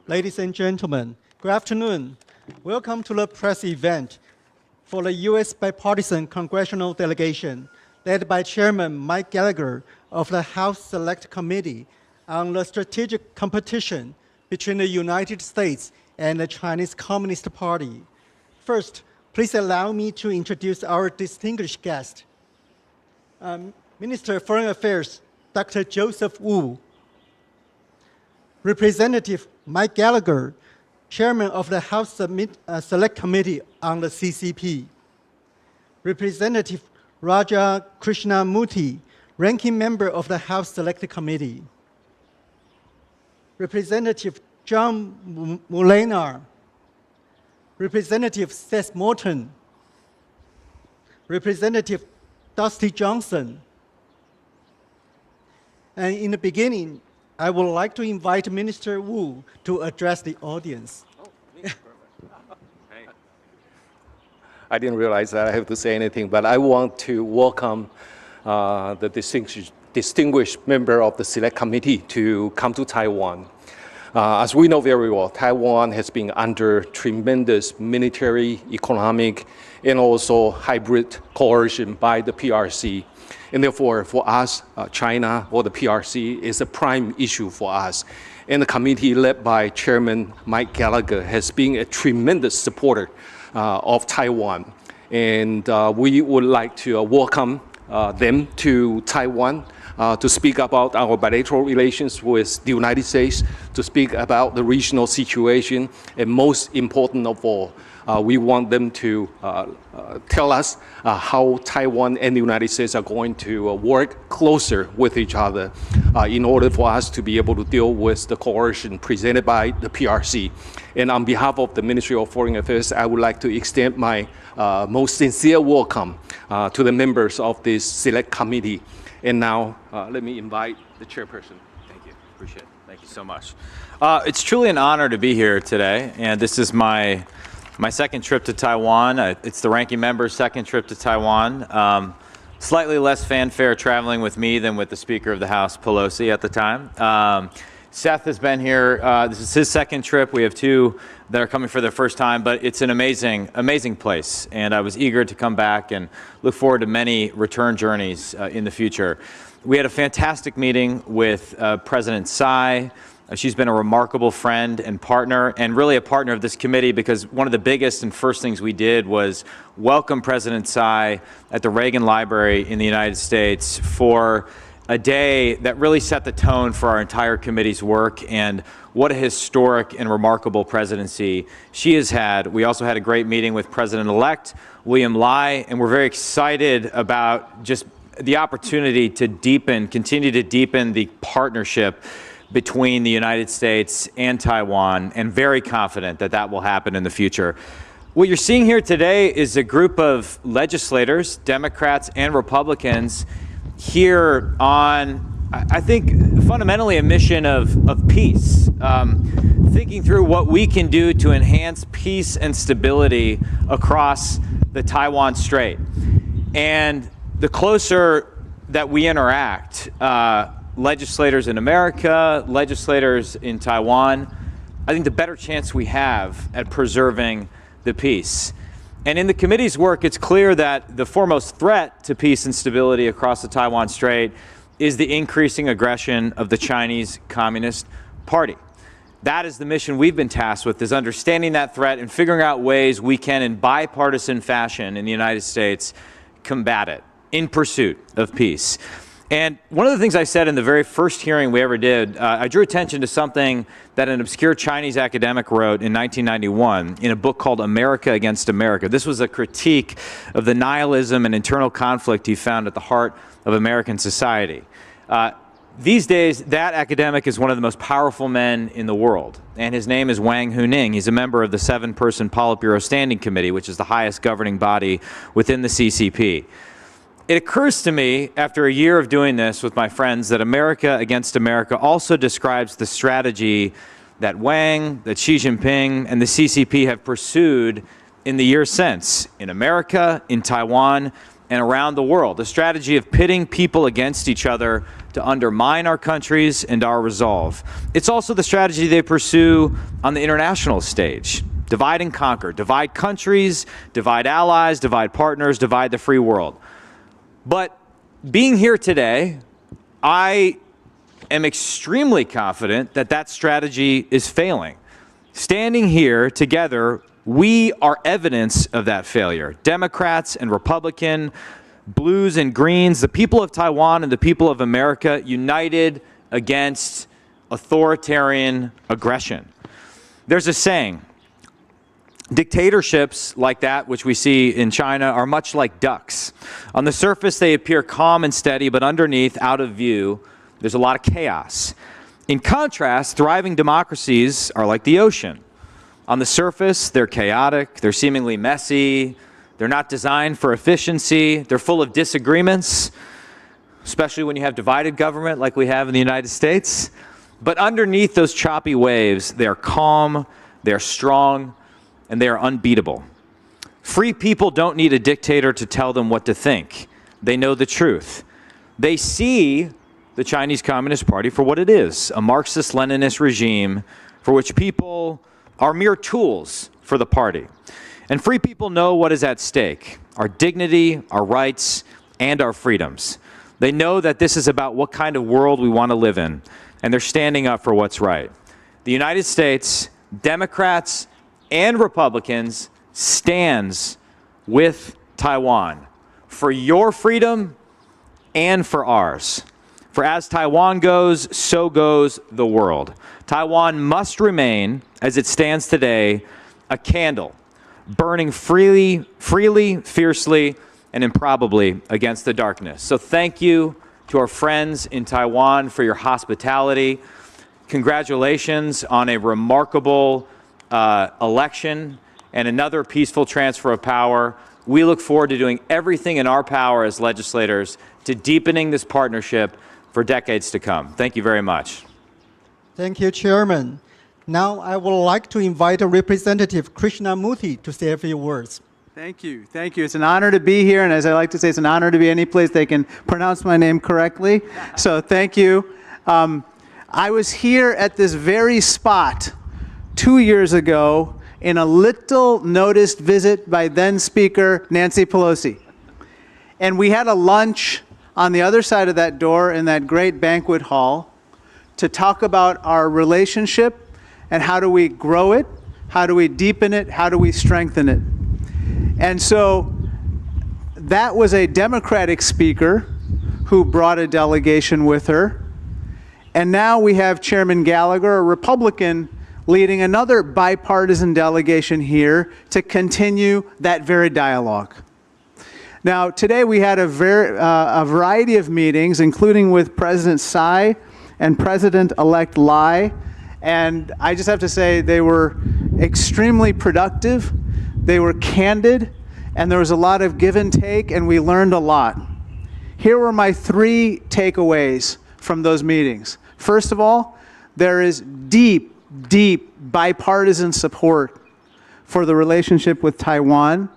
Ladies and gentlemen, good afternoon. Welcome to the press event for the U.S. bipartisan congressional delegation led by Chairman Mike Gallagher of the House Select Committee on the strategic competition between the United States and the Chinese Communist Party. First, please allow me to introduce our distinguished guest, Minister of Foreign Affairs, Dr. Joseph Wu, Representative Mike Gallagher, Chairman of the House Select Committee on the CCP, Representative Raja Krishnamurthy, Ranking Member of the House Select Committee, Representative John Mulenar, Representative Seth Morton, Representative Dusty Johnson. And in the beginning, I would like to invite Minister Wu to address the audience. I didn't realize that I have to say anything, but I want to welcome the distinguished member of the Select Committee to come to Taiwan. As we know very well, Taiwan has been under tremendous military, economic, and also hybrid coercion by the PRC. And therefore, for us, China or the PRC is a prime issue for us. And the committee led by Chairman Mike Gallagher has been a tremendous supporter of Taiwan. And we would like to welcome them to Taiwan to speak about our bilateral relations with the United States, to speak about the regional situation, and most important of all, we want them to tell us how Taiwan and the United States are going to work closer with each other in order for us to be able to deal with the coercion presented by the PRC. And on behalf of the Ministry of Foreign Affairs, I would like to extend my most sincere welcome to the members of this Select Committee. And now, let me invite the chairperson. Thank you. Appreciate it. Thank you so much. It's truly an honor to be here today, and this is my second trip to Taiwan. It's the ranking member's second trip to Taiwan. Slightly less fanfare traveling with me than with the Speaker of the House, Pelosi, at the time. Seth has been here. This is his second trip. We have two that are coming for their first time, but it's an amazing, amazing place. And I was eager to come back and look forward to many return journeys in the future. We had a fantastic meeting with President Tsai. She's been a remarkable friend and partner, and really a partner of this committee, because one of the biggest and first things we did was welcome President Tsai at the Reagan Library in the United States for a day that really set the tone for our entire committee's work, and what a historic and remarkable presidency she has had. We also had a great meeting with President-elect William Lai, and we're very excited about just the opportunity to continue to deepen the partnership between the United States and Taiwan, and very confident that that will happen in the future. What you're seeing here today is a group of legislators, Democrats and Republicans, here on, I think, fundamentally a mission of peace, thinking through what we can do to enhance peace and stability across the Taiwan Strait. And the closer that we interact, legislators in America, legislators in Taiwan, I think the better chance we have at preserving the peace. And in the committee's work, it's clear that the foremost threat to peace and stability across the Taiwan Strait is the increasing aggression of the Chinese Communist Party. That is the mission we've been tasked with, is understanding that threat and figuring out ways we can, in bipartisan fashion in the United States, combat it in pursuit of peace. And one of the things I said in the very first hearing we ever did, I drew attention to something that an obscure Chinese academic wrote in 1991 in a book called America Against America. This was a critique of the nihilism and internal conflict he found at the heart of American society. These days, that academic is one of the most powerful men in the world, and his name is Wang Huning. He's a member of the 7-person Politburo Standing Committee, which is the highest governing body within the CCP. It occurs to me, after a year of doing this with my friends, that America Against America also describes the strategy that Wang, that Xi Jinping, and the CCP have pursued in the years since, in America, in Taiwan, and around the world, a strategy of pitting people against each other to undermine our countries and our resolve. It's also the strategy they pursue on the international stage. Divide and conquer, divide countries, divide allies, divide partners, divide the free world. But being here today, I am extremely confident that that strategy is failing. Standing here together, we are evidence of that failure. Democrats and Republican, blues and greens, the people of Taiwan and the people of America united against authoritarian aggression. There's a saying, dictatorships like that, which we see in China, are much like ducks. On the surface, they appear calm and steady, but underneath, out of view, there's a lot of chaos. In contrast, thriving democracies are like the ocean. On the surface, they're chaotic, they're seemingly messy, they're not designed for efficiency, they're full of disagreements, especially when you have divided government like we have in the United States. But underneath those choppy waves, they are calm, they are strong, and they are unbeatable. Free people don't need a dictator to tell them what to think. They know the truth. They see the Chinese Communist Party for what it is, a Marxist-Leninist regime for which people are mere tools for the party. And free people know what is at stake, our dignity, our rights, and our freedoms. They know that this is about what kind of world we want to live in, and they're standing up for what's right. The United States, Democrats and Republicans, stands with Taiwan for your freedom and for ours. For as Taiwan goes, so goes the world. Taiwan must remain, as it stands today, a candle, burning freely, fiercely, and improbably against the darkness. So thank you to our friends in Taiwan for your hospitality. Congratulations on a remarkable election and another peaceful transfer of power. We look forward to doing everything in our power as legislators to deepening this partnership for decades to come. Thank you very much. Thank you, Chairman. Now I would like to invite Representative Krishnamurthy to say a few words. Thank you. Thank you. It's an honor to be here, and as I like to say, it's an honor to be any place they can pronounce my name correctly. So thank you. I was here at this very spot 2 years ago in a little noticed visit by then Speaker Nancy Pelosi. And we had a lunch on the other side of that door in that great banquet hall to talk about our relationship and how do we grow it, how do we deepen it, how do we strengthen it. And so that was a Democratic speaker who brought a delegation with her. And now we have Chairman Gallagher, a Republican, leading another bipartisan delegation here to continue that very dialogue. Now, today we had a variety of meetings, including with President Tsai and President-elect Lai, and I just have to say they were extremely productive, they were candid, and there was a lot of give and take, and we learned a lot. Here were my 3 takeaways from those meetings. First of all, there is deep, deep bipartisan support for the relationship with Taiwan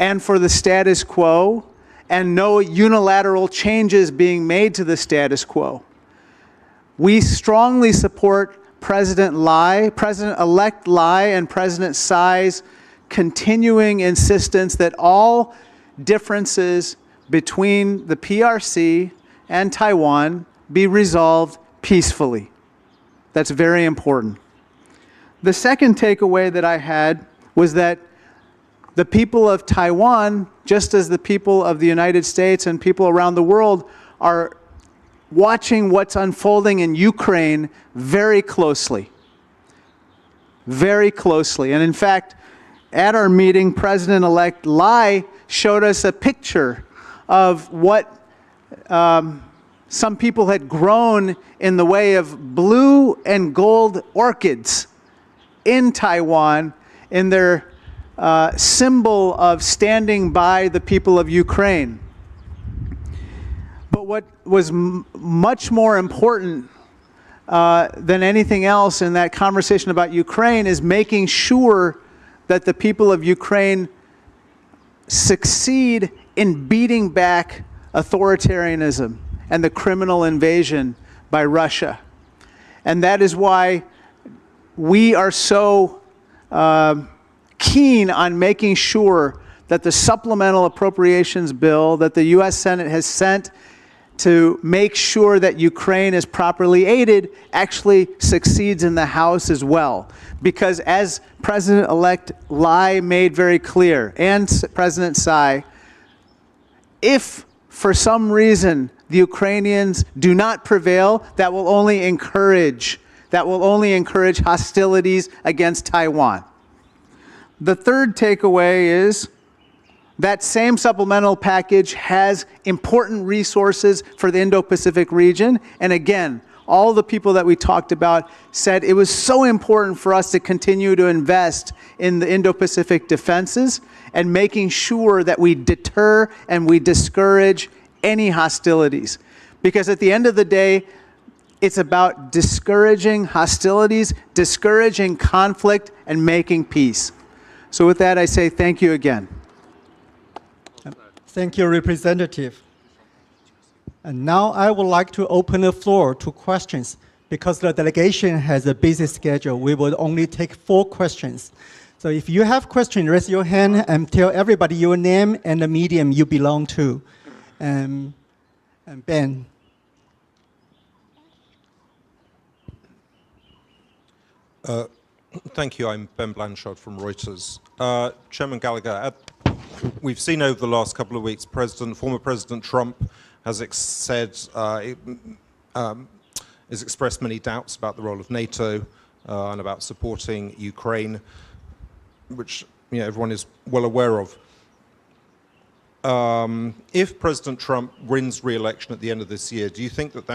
and for the status quo, and no unilateral changes being made to the status quo. We strongly support President-elect Lai and President Tsai's continuing insistence that all differences between the PRC and Taiwan be resolved peacefully. That's very important. The second takeaway that I had was that the people of Taiwan, just as the people of the United States and people around the world, are watching what's unfolding in Ukraine very closely. Very closely. And in fact, at our meeting, President-elect Lai showed us a picture of what some people had grown in the way of blue and gold orchids in Taiwan in their symbol of standing by the people of Ukraine. But what was much more important than anything else in that conversation about Ukraine is making sure that the people of Ukraine succeed in beating back authoritarianism and the criminal invasion by Russia. And that is why we are so keen on making sure that the supplemental appropriations bill that the U.S. Senate has sent to make sure that Ukraine is properly aided actually succeeds in the House as well. Because as President-elect Lai made very clear, and President Tsai, if for some reason the Ukrainians do not prevail, that will only encourage hostilities against Taiwan. The third takeaway is that same supplemental package has important resources for the Indo-Pacific region. And again, all the people that we talked about said it was so important for us to continue to invest in the Indo-Pacific defenses and making sure that we deter and we discourage any hostilities. Because at the end of the day, it's about discouraging hostilities, discouraging conflict, and making peace. So with that, I say thank you again. Thank you, Representative. And now I would like to open the floor to questions. Because the delegation has a busy schedule, we will only take 4 questions. So if you have questions, raise your hand and tell everybody your name and the medium you belong to. And Ben. Thank you. I'm Ben Blanchard from Reuters. Chairman Gallagher, we've seen over the last couple of weeks, former President Trump has expressed many doubts about the role of NATO and about supporting Ukraine, which everyone is well aware of. If President Trump wins re-election at the end of this year, do you think that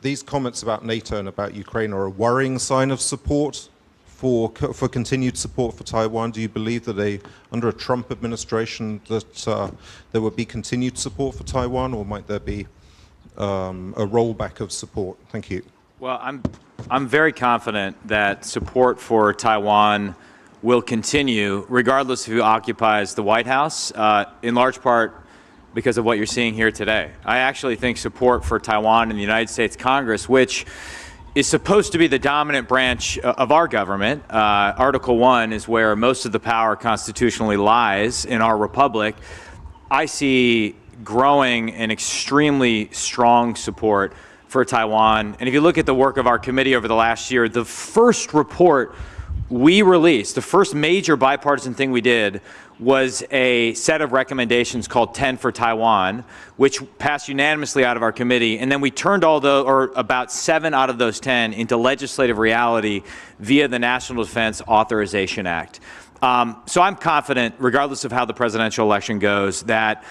these comments about NATO and about Ukraine are a worrying sign of support for continued support for Taiwan? Do you believe that under a Trump administration that there would be continued support for Taiwan, or might there be a rollback of support? Thank you. Well, I'm very confident that support for Taiwan will continue regardless of who occupies the White House, in large part because of what you're seeing here today. I actually think support for Taiwan in the United States Congress, which is supposed to be the dominant branch of our government. Article 1 is where most of the power constitutionally lies in our republic. I see growing and extremely strong support for Taiwan. And if you look at the work of our committee over the last year, the first report we released, the first major bipartisan thing we did, was a set of recommendations called 10 for Taiwan, which passed unanimously out of our committee. And then we turned about 7 out of those 10 into legislative reality via the National Defense Authorization Act. So I'm confident, regardless of how the presidential election goes, that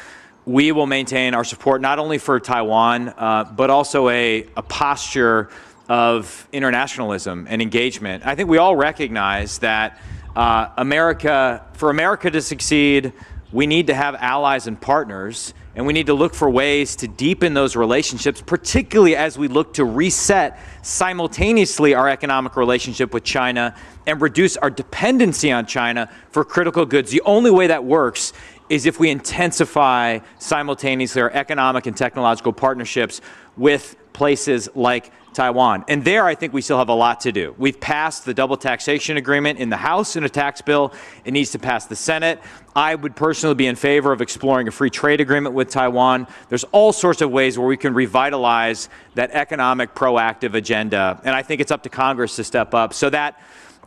we will maintain our support not only for Taiwan, but also a posture of internationalism and engagement. I think we all recognize that for America to succeed, we need to have allies and partners, and we need to look for ways to deepen those relationships, particularly as we look to reset simultaneously our economic relationship with China and reduce our dependency on China for critical goods. The only way that works is if we intensify simultaneously our economic and technological partnerships with places like Taiwan. And there, I think we still have a lot to do. We've passed the double taxation agreement in the House in a tax bill. It needs to pass the Senate. I would personally be in favor of exploring a free trade agreement with Taiwan. There's all sorts of ways where we can revitalize that economic proactive agenda. And I think it's up to Congress to step up. So that,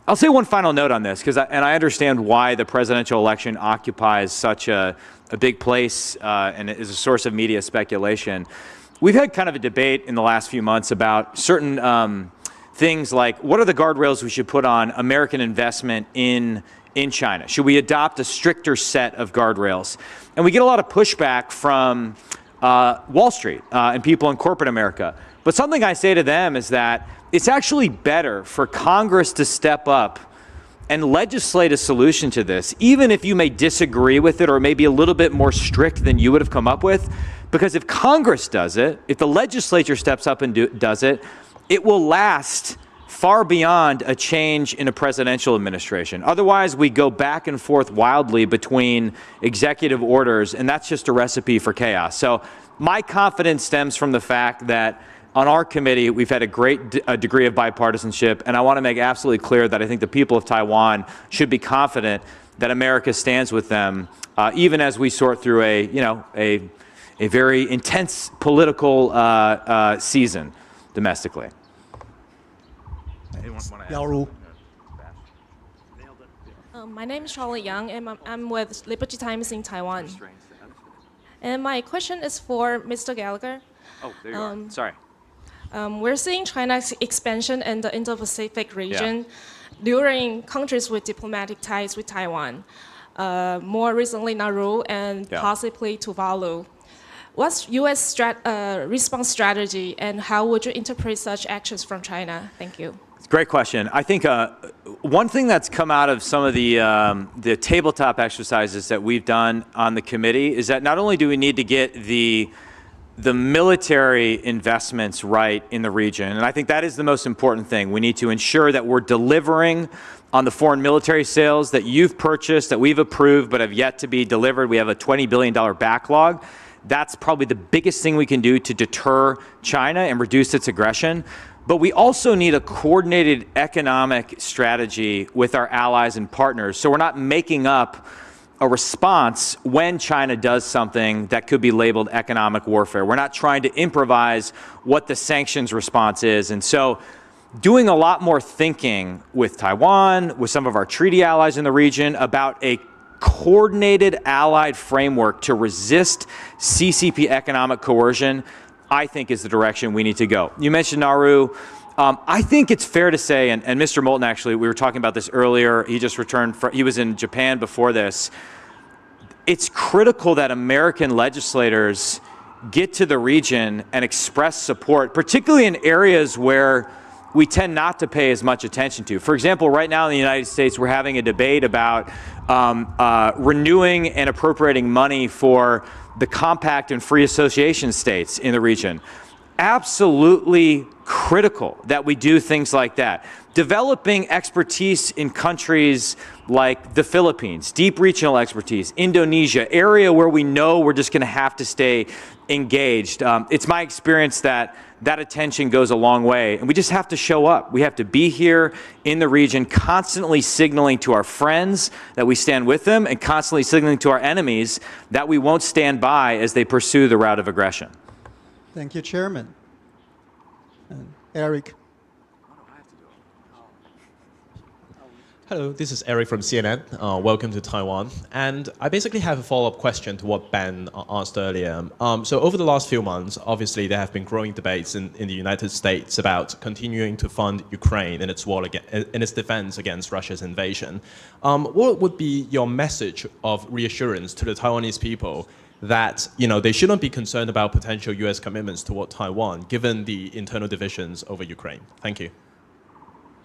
I'll say one final note on this, and I understand why the presidential election occupies such a big place and is a source of media speculation. We've had kind of a debate in the last few months about certain things like, what are the guardrails we should put on American investment in China? Should we adopt a stricter set of guardrails? And we get a lot of pushback from Wall Street and people in corporate America. But something I say to them is that it's actually better for Congress to step up and legislate a solution to this, even if you may disagree with it or maybe a little bit more strict than you would have come up with. Because if Congress does it, if the legislature steps up and does it, it will last far beyond a change in a presidential administration. Otherwise, we go back and forth wildly between executive orders, and that's just a recipe for chaos. So my confidence stems from the fact that on our committee, we've had a great degree of bipartisanship, and I want to make absolutely clear that I think the people of Taiwan should be confident that America stands with them, even as we sort through a very intense political season domestically. My name is Charlotte Young, and I'm with Liberty Times in Taiwan. And my question is for Mr. Gallagher. Oh, there you are. Sorry. We're seeing China's expansion in the Indo-Pacific region during countries with diplomatic ties with Taiwan. More recently, Nauru and possibly Tuvalu. What's U.S. response strategy, and how would you interpret such actions from China? Thank you. Great question. I think one thing that's come out of some of the tabletop exercises that we've done on the committee is that not only do we need to get the military investments right in the region, and I think that is the most important thing. We need to ensure that we're delivering on the foreign military sales that you've purchased, that we've approved, but have yet to be delivered. We have a $20 billion backlog. That's probably the biggest thing we can do to deter China and reduce its aggression. But we also need a coordinated economic strategy with our allies and partners, so we're not making up a response when China does something that could be labeled economic warfare. We're not trying to improvise what the sanctions response is. And so doing a lot more thinking with Taiwan, with some of our treaty allies in the region about a coordinated allied framework to resist CCP economic coercion, I think is the direction we need to go. You mentioned Nauru. I think it's fair to say, and Mr. Moulton actually, we were talking about this earlier, he just returned, he was in Japan before this. It's critical that American legislators get to the region and express support, particularly in areas where we tend not to pay as much attention to. For example, right now in the United States, we're having a debate about renewing and appropriating money for the compact and free association states in the region. Absolutely critical that we do things like that. Developing expertise in countries like the Philippines, deep regional expertise, Indonesia, area where we know we're just going to have to stay engaged. It's my experience that that attention goes a long way, and we just have to show up. We have to be here in the region, constantly signaling to our friends that we stand with them, and constantly signaling to our enemies that we won't stand by as they pursue the route of aggression. Thank you, Chairman. Eric. Hello, this is Eric from CNN. Welcome to Taiwan. And I basically have a follow-up question to what Ben asked earlier. So over the last few months, obviously there have been growing debates in the United States about continuing to fund Ukraine in its war in its defense against Russia's invasion. What would be your message of reassurance to the Taiwanese people that they shouldn't be concerned about potential U.S. commitments toward Taiwan, given the internal divisions over Ukraine? Thank you.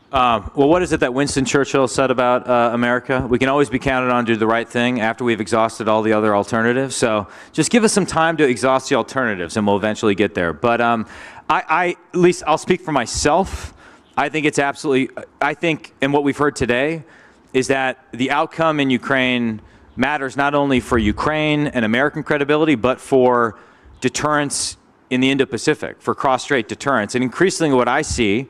Well, what is it that Winston Churchill said about America? We can always be counted on to do the right thing after we've exhausted all the other alternatives. So just give us some time to exhaust the alternatives, and we'll eventually get there. But at least I'll speak for myself. I think it's absolutely, and what we've heard today is that the outcome in Ukraine matters not only for Ukraine and American credibility, but for deterrence in the Indo-Pacific, for cross-strait deterrence. And increasingly what I see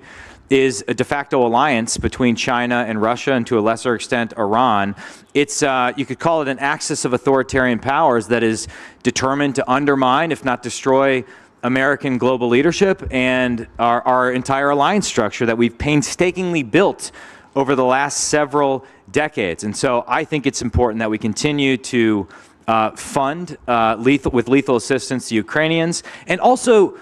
is a de facto alliance between China and Russia, and to a lesser extent Iran. It's you could call it an axis of authoritarian powers that is determined to undermine, if not destroy, American global leadership and our entire alliance structure that we've painstakingly built over the last several decades. And so I think it's important that we continue to fund with lethal assistance to Ukrainians, and also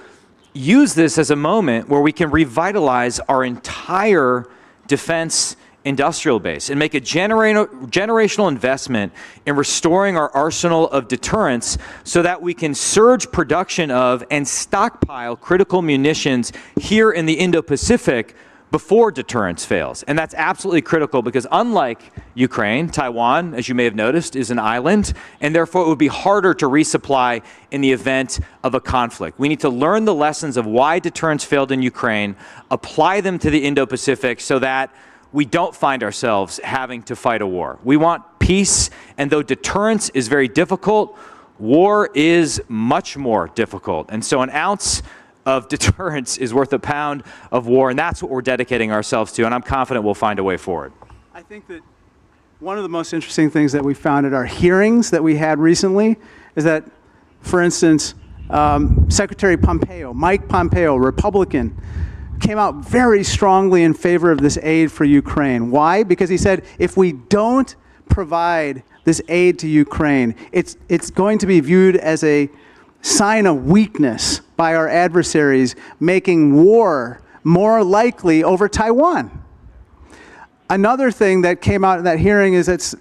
use this as a moment where we can revitalize our entire defense industrial base and make a generational investment in restoring our arsenal of deterrence so that we can surge production of and stockpile critical munitions here in the Indo-Pacific before deterrence fails. And that's absolutely critical because unlike Ukraine, Taiwan, as you may have noticed, is an island, and therefore it would be harder to resupply in the event of a conflict. We need to learn the lessons of why deterrence failed in Ukraine, apply them to the Indo-Pacific so that we don't find ourselves having to fight a war. We want peace, and though deterrence is very difficult, war is much more difficult. And so an ounce of deterrence is worth a pound of war, and that's what we're dedicating ourselves to, and I'm confident we'll find a way forward. I think that one of the most interesting things that we found at our hearings that we had recently is that, for instance, Secretary Pompeo, Mike Pompeo, Republican, came out very strongly in favor of this aid for Ukraine. Why? Because he said, if we don't provide this aid to Ukraine, it's going to be viewed as a sign of weakness by our adversaries, making war more likely over Taiwan. Another thing that came out in that hearing is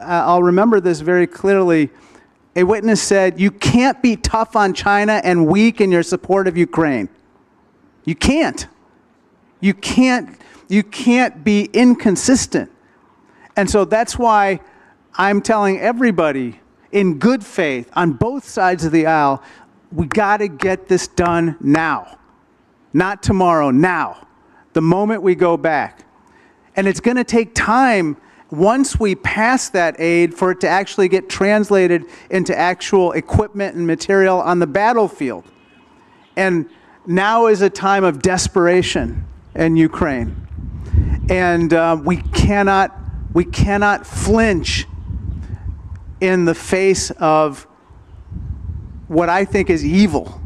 I'll remember this very clearly. A witness said, you can't be tough on China and weak in your support of Ukraine. You can't. You can't be inconsistent. And so that's why I'm telling everybody in good faith on both sides of the aisle, we got to get this done now. Not tomorrow, now. The moment we go back. And it's going to take time once we pass that aid for it to actually get translated into actual equipment and material on the battlefield. And now is a time of desperation in Ukraine. And we cannot flinch in the face of what I think is evil.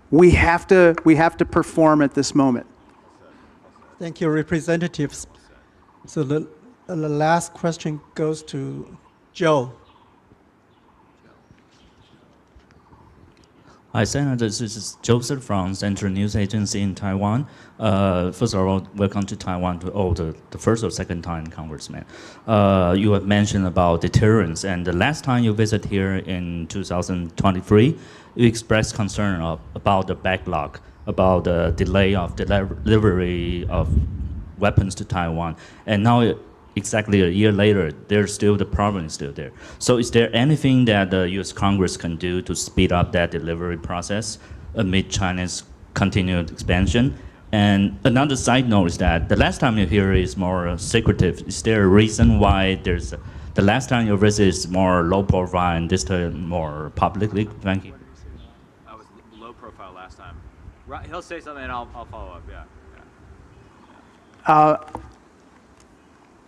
We have to perform at this moment. Thank you, representatives. So the last question goes to Joe. Hi, Senator. This is Joseph from Central News Agency in Taiwan. First of all, welcome to Taiwan to all the first or second time Congressman. You have mentioned about deterrence, and the last time you visited here in 2023, you expressed concern about the backlog, about the delay of delivery of weapons to Taiwan. And now, exactly a year later, the problem is still there. So is there anything that the U.S. Congress can do to speed up that delivery process amid China's continued expansion? And another side note is that the last time you hear is more secretive. Is there a reason why the last time you visit is more low profile and this time more publicly? Thank you. I was low profile last time. Right, he'll say something and I'll follow up, yeah.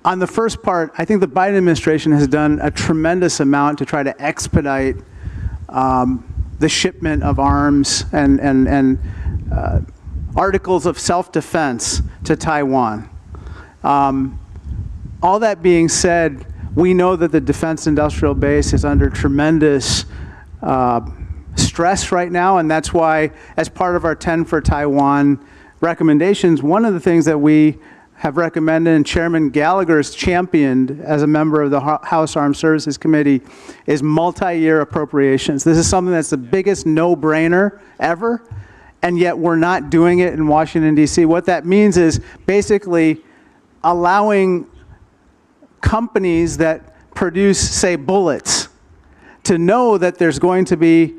On the first part, I think the Biden administration has done a tremendous amount to try to expedite the shipment of arms and articles of self-defense to Taiwan. All that being said, we know that the defense industrial base is under tremendous stress right now, and that's why, as part of our 10 for Taiwan recommendations, one of the things that we have recommended and Chairman Gallagher has championed as a member of the House Armed Services Committee is multi-year appropriations. This is something that's the biggest no-brainer ever, and yet we're not doing it in Washington, D.C. What that means is basically allowing companies that produce, say, bullets to know that there's going to be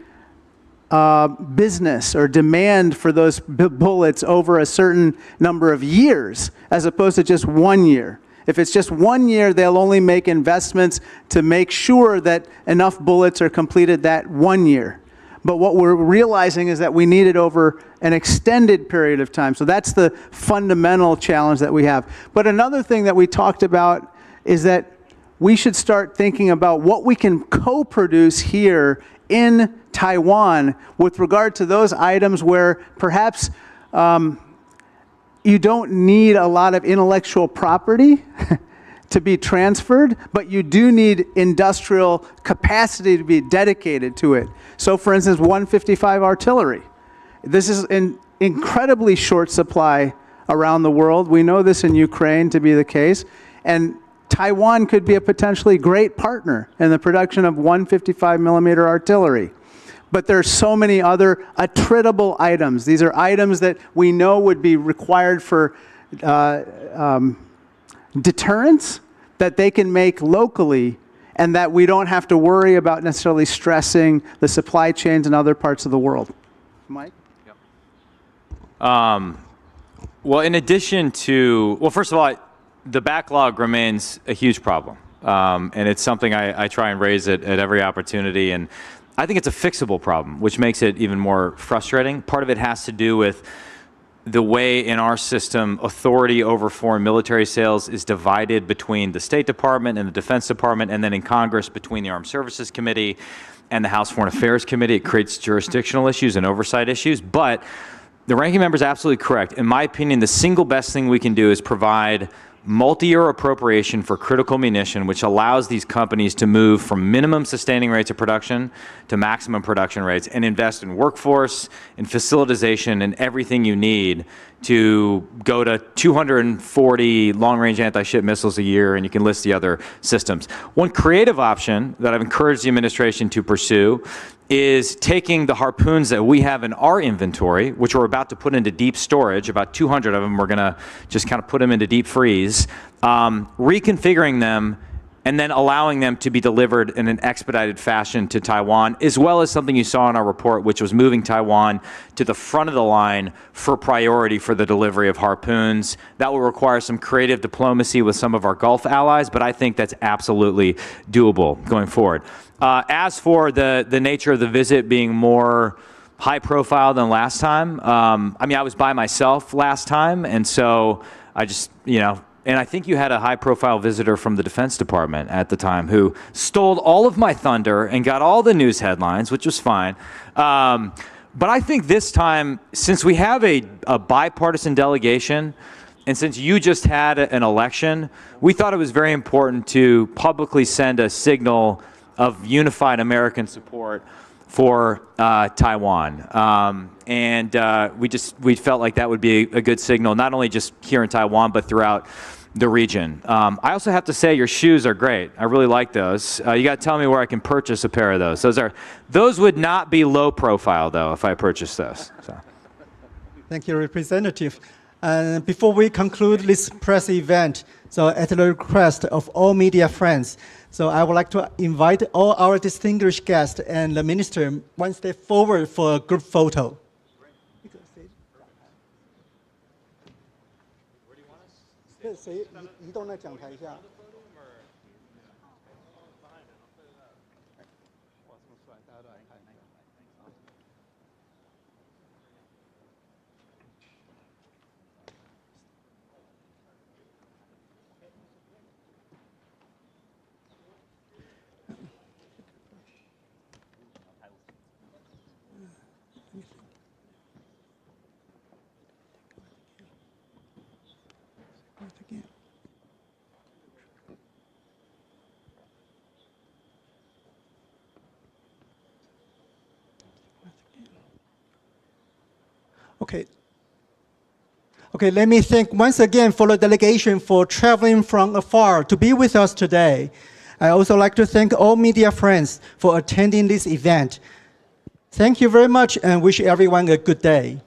business or demand for those bullets over a certain number of years, as opposed to just 1 year. If it's just 1 year, they'll only make investments to make sure that enough bullets are completed that 1 year. But what we're realizing is that we need it over an extended period of time. So that's the fundamental challenge that we have. But another thing that we talked about is that we should start thinking about what we can co-produce here in Taiwan with regard to those items where perhaps you don't need a lot of intellectual property to be transferred, but you do need industrial capacity to be dedicated to it. So for instance, 155 artillery. This is in incredibly short supply around the world. We know this in Ukraine to be the case. And Taiwan could be a potentially great partner in the production of 155 millimeter artillery. But there are so many other attritable items. These are items that we know would be required for deterrence that they can make locally, and that we don't have to worry about necessarily stressing the supply chains in other parts of the world. Mike? Well, in addition to, well, first of all, the backlog remains a huge problem. And it's something I try and raise at every opportunity. And I think it's a fixable problem, which makes it even more frustrating. Part of it has to do with the way in our system authority over foreign military sales is divided between the State Department and the Defense Department, and then in Congress between the Armed Services Committee and the House Foreign Affairs Committee. It creates jurisdictional issues and oversight issues. But the ranking member is absolutely correct. In my opinion, the single best thing we can do is provide multi-year appropriation for critical munition, which allows these companies to move from minimum sustaining rates of production to maximum production rates and invest in workforce, in facilitization, and everything you need to go to 240 long-range anti-ship missiles a year, and you can list the other systems. One creative option that I've encouraged the administration to pursue is taking the harpoons that we have in our inventory, which we're about to put into deep storage, about 200 of them, we're gonna just kind of put them into deep freeze, reconfiguring them and then allowing them to be delivered in an expedited fashion to Taiwan, as well as something you saw in our report, which was moving Taiwan to the front of the line for priority for the delivery of harpoons. That will require some creative diplomacy with some of our Gulf allies, but I think that's absolutely doable going forward. As for the nature of the visit being more high profile than last time, I mean, I was by myself last time, and so I just, you know, and I think you had a high-profile visitor from the Defense Department at the time who stole all of my thunder and got all the news headlines, which was fine. But I think this time, since we have a bipartisan delegation, and since you just had an election, we thought it was very important to publicly send a signal of unified American support for Taiwan. We felt like that would be a good signal, not only just here in Taiwan, but throughout the region. I also have to say your shoes are great. I really like those. You got to tell me where I can purchase a pair of those. Those would not be low profile though if I purchased those. So. Thank you, Representative. And before we conclude this press event, so at the request of all media friends, so I would like to invite all our distinguished guests and the minister one step forward for a group photo. Okay, let me thank once again for the delegation for traveling from afar to be with us today. I also like to thank all media friends for attending this event. Thank you very much and wish everyone a good day.